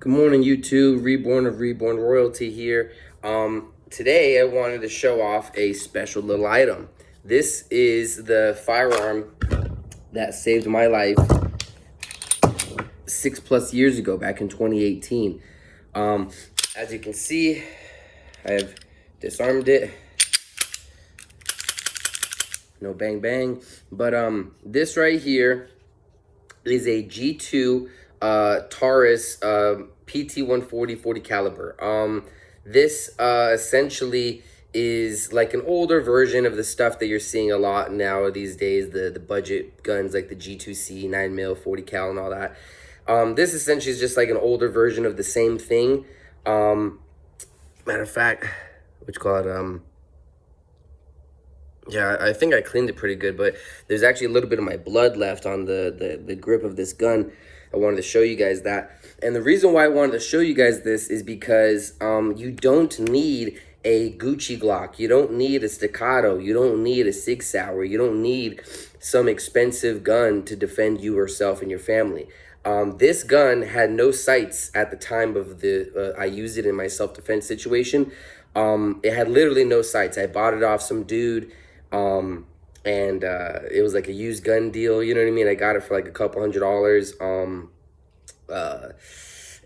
Good morning, YouTube. Reborn of Reborn Royalty here. Today, I wanted to show off a special little item. This is the firearm that saved my life 6+ years ago, back in 2018. As you can see, I have disarmed it. No bang bang. But this right here is a G2 Taurus PT-140 40 caliber. This essentially is like an older version of the stuff that you're seeing a lot now these days, the budget guns like the G2C 9mm 40 cal and all that. This essentially is just like an older version of the same thing. Matter of fact, yeah, I think I cleaned it pretty good, but there's actually a little bit of my blood left on the grip of this gun. I wanted to show you guys that. And the reason why I wanted to show you guys this is because you don't need a Gucci Glock. You don't need a Staccato. You don't need a Sig Sauer. You don't need some expensive gun to defend you yourself and your family. This gun had no sights at the time of I used it in my self-defense situation. It had literally no sights. I bought it off some dude. And it was like a used gun deal, you know what I mean? I got it for like a couple $100.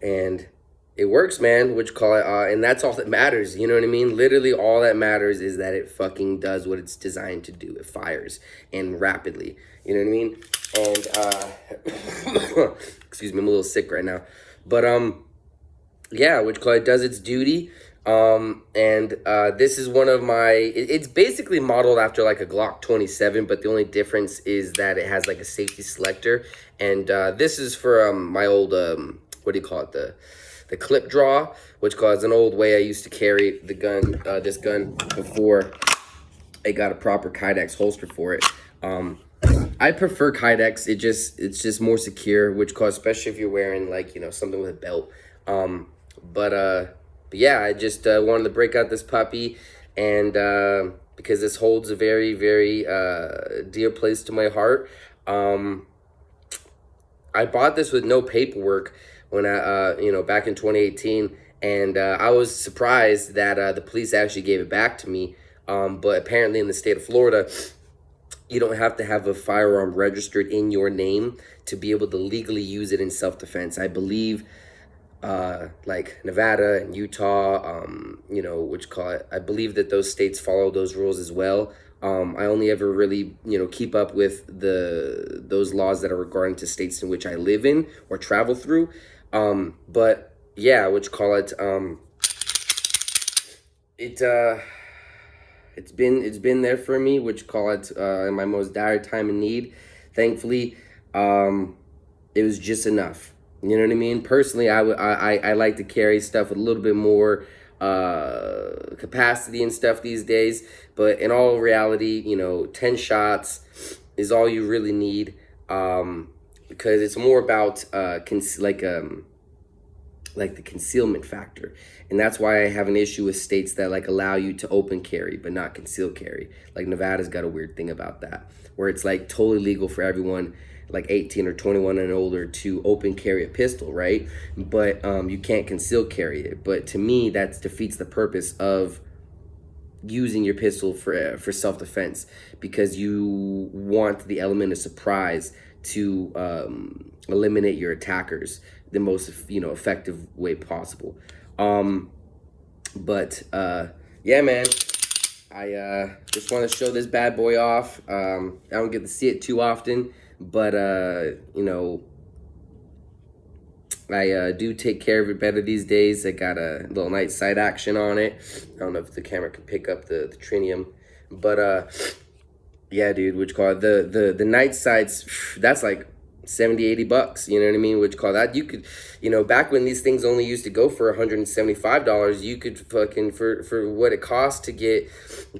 And it works, man, and that's all that matters, you know what I mean? Literally all that matters is that it fucking does what it's designed to do. It fires, and rapidly, you know what I mean? And, excuse me, I'm a little sick right now. But, yeah, it does its duty. This is one of it's basically modeled after like a Glock 27, but the only difference is that it has like a safety selector. And, this is for, my old, what do you call it? The clip draw, which is an old way I used to carry the gun, this gun before I got a proper Kydex holster for it. I prefer Kydex. It's just more secure, especially if you're wearing like, something with a belt. But yeah, I just wanted to break out this puppy, and because this holds a very, very dear place to my heart. I bought this with no paperwork when back in 2018, and I was surprised that the police actually gave it back to me. But apparently in the state of Florida, you don't have to have a firearm registered in your name to be able to legally use it in self-defense. I believe like Nevada and Utah, I believe that those states follow those rules as well. I only ever really, keep up with those laws that are regarding to states in which I live in or travel through. But yeah, it's been there for me, in my most dire time of need. Thankfully, it was just enough. You know what I mean? Personally, I like to carry stuff with a little bit more capacity and stuff these days. But in all reality, 10 shots is all you really need, because it's more about like the concealment factor. And that's why I have an issue with states that like allow you to open carry but not conceal carry. Like Nevada's got a weird thing about that, where it's like totally legal for everyone like 18 or 21 and older to open carry a pistol, right? But you can't conceal carry it. But to me, that defeats the purpose of using your pistol for self-defense, because you want the element of surprise to eliminate your attackers the most effective way possible. Yeah, man, I just want to show this bad boy off. I don't get to see it too often, but I do take care of it better these days. I got a little night sight action on it. I don't know if the camera can pick up the trinium, but yeah, dude, the night sights, that's like $70-$80, you know what I mean? That you could, back when these things only used to go for $175, you could fucking, for what it costs to get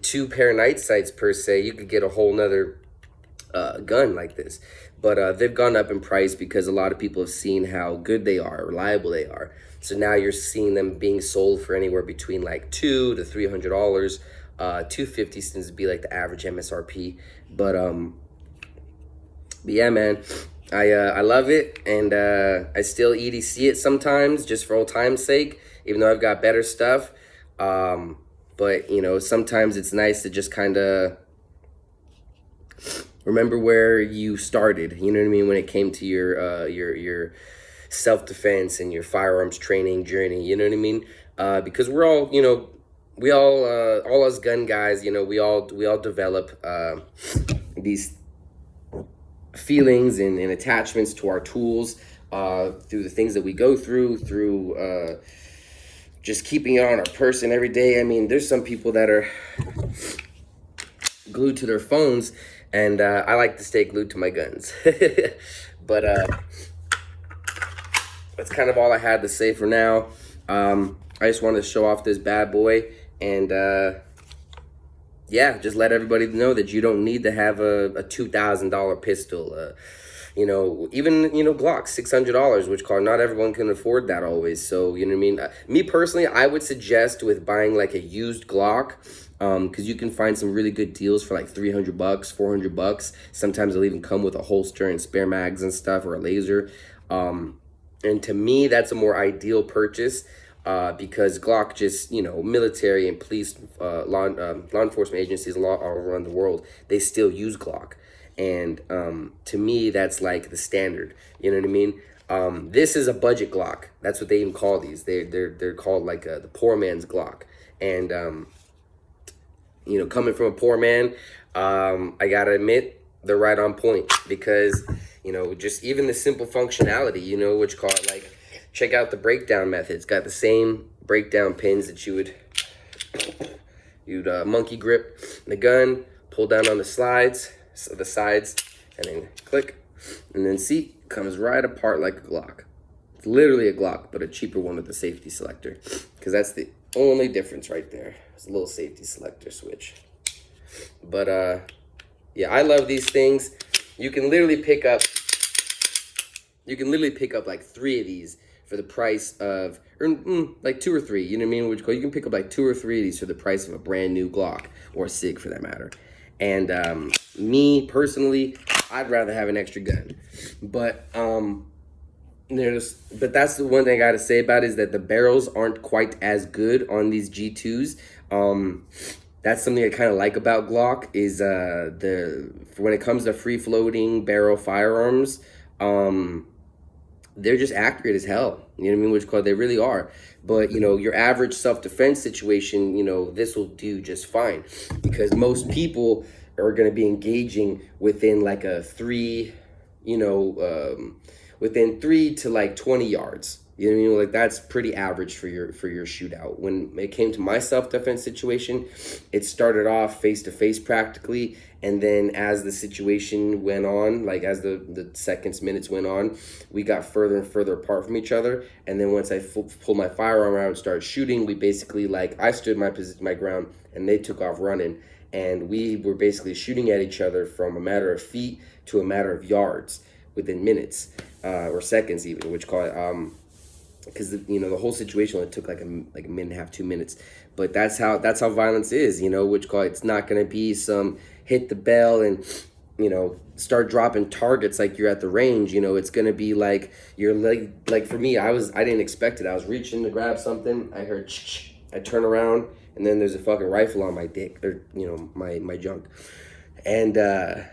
2 pair of night sights per se, you could get a whole nother gun like this. But they've gone up in price because a lot of people have seen how good they are, reliable they are. So now you're seeing them being sold for anywhere between like $200 to $300. $250 seems to be like the average MSRP. But yeah, man, I love it, and I still EDC it sometimes just for old time's sake, even though I've got better stuff. Um, but sometimes it's nice to just kind of remember where you started. You know what I mean, when it came to your self defense and your firearms training journey. You know what I mean? Because we're all we all us gun guys. We all develop these feelings and attachments to our tools through the things that we go through just keeping it on our person every day. I mean, there's some people that are glued to their phones, and I like to stay glued to my guns. But that's kind of all I had to say for now. I just wanted to show off this bad boy, and yeah, just let everybody know that you don't need to have a $2,000 pistol. Even Glock $600, which not everyone can afford that always. So you know what I mean. Me personally, I would suggest with buying like a used Glock, because you can find some really good deals for like $300, $400. Sometimes they'll even come with a holster and spare mags and stuff, or a laser. And to me, that's a more ideal purchase. Because Glock just, military and police, law enforcement agencies all around the world, they still use Glock. And to me, that's like the standard. You know what I mean? This is a budget Glock. That's what they even call these. They're called like the poor man's Glock. And, coming from a poor man, I gotta admit, they're right on point. Because, just even the simple functionality, which like, check out the breakdown method. It's got the same breakdown pins that you'd monkey grip the gun, pull down on the sides, and then click, and then see, comes right apart like a Glock. It's literally a Glock, but a cheaper one with the safety selector, because that's the only difference right there. It's a little safety selector switch. But yeah, I love these things. You can literally pick up like 3 of these for the price of, like 2 or 3, you know what I mean? You can pick up like 2 or 3 of these for the price of a brand new Glock, or a SIG for that matter. And me personally, I'd rather have an extra gun. But that's the one thing I gotta say about it, is that the barrels aren't quite as good on these G2s. That's something I kind of like about Glock, is when it comes to free floating barrel firearms, they're just accurate as hell. You know what I mean? Which they really are. But, your average self-defense situation, this will do just fine. Because most people are going to be engaging within like a 3, within 3 to like 20 yards. You know what I mean? Like, that's pretty average for your shootout. When it came to my self-defense situation, it started off face-to-face practically, and then as the situation went on, like as the seconds, minutes went on, we got further and further apart from each other. And then once I pulled my firearm out and started shooting, we basically, like, I stood my ground, and they took off running. And we were basically shooting at each other from a matter of feet to a matter of yards within minutes, or seconds even, which because the whole situation only took like a minute and a half, 2 minutes. But that's how violence is, it's not going to be some hit the bell and start dropping targets like you're at the range. It's going to be like your leg. Like for me, I didn't expect it. I was reaching to grab something, I heard I turn around, and then there's a fucking rifle on my dick, or my junk. And the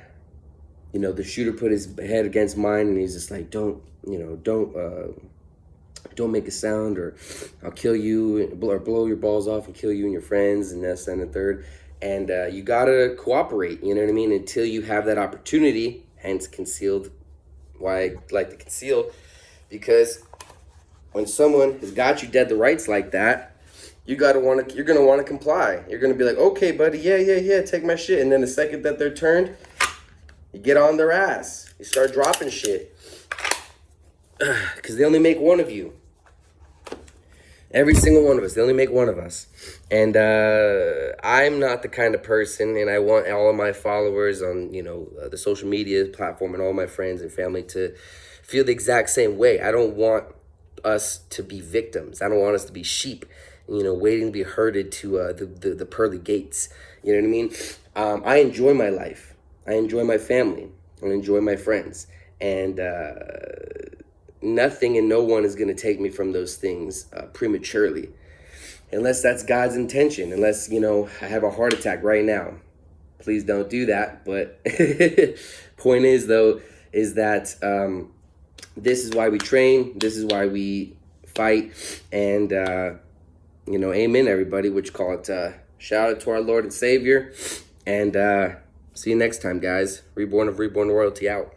shooter put his head against mine, and he's just like, don't make a sound, or I'll kill you, or blow your balls off and kill you and your friends, and this and the third. And you gotta cooperate, you know what I mean, until you have that opportunity. Hence concealed, why I like to conceal, because when someone has got you dead to rights like that, you're gonna want to comply. You're gonna be like, okay, buddy, yeah, take my shit. And then the second that they're turned, you get on their ass. You start dropping shit, because they only make one of you. Every single one of us. They only make one of us. And I'm not the kind of person, and I want all of my followers on, the social media platform, and all my friends and family to feel the exact same way. I don't want us to be victims. I don't want us to be sheep, waiting to be herded to the pearly gates. You know what I mean? I enjoy my life. I enjoy my family. I enjoy my friends. and nothing and no one is going to take me from those things prematurely, unless that's God's intention. Unless, you know, I have a heart attack right now. Please don't do that. But point is, though, is that this is why we train. This is why we fight. And, you know, amen, everybody, which call it shout out to our Lord and Savior. And see you next time, guys. Reborn of Reborn Royalty out.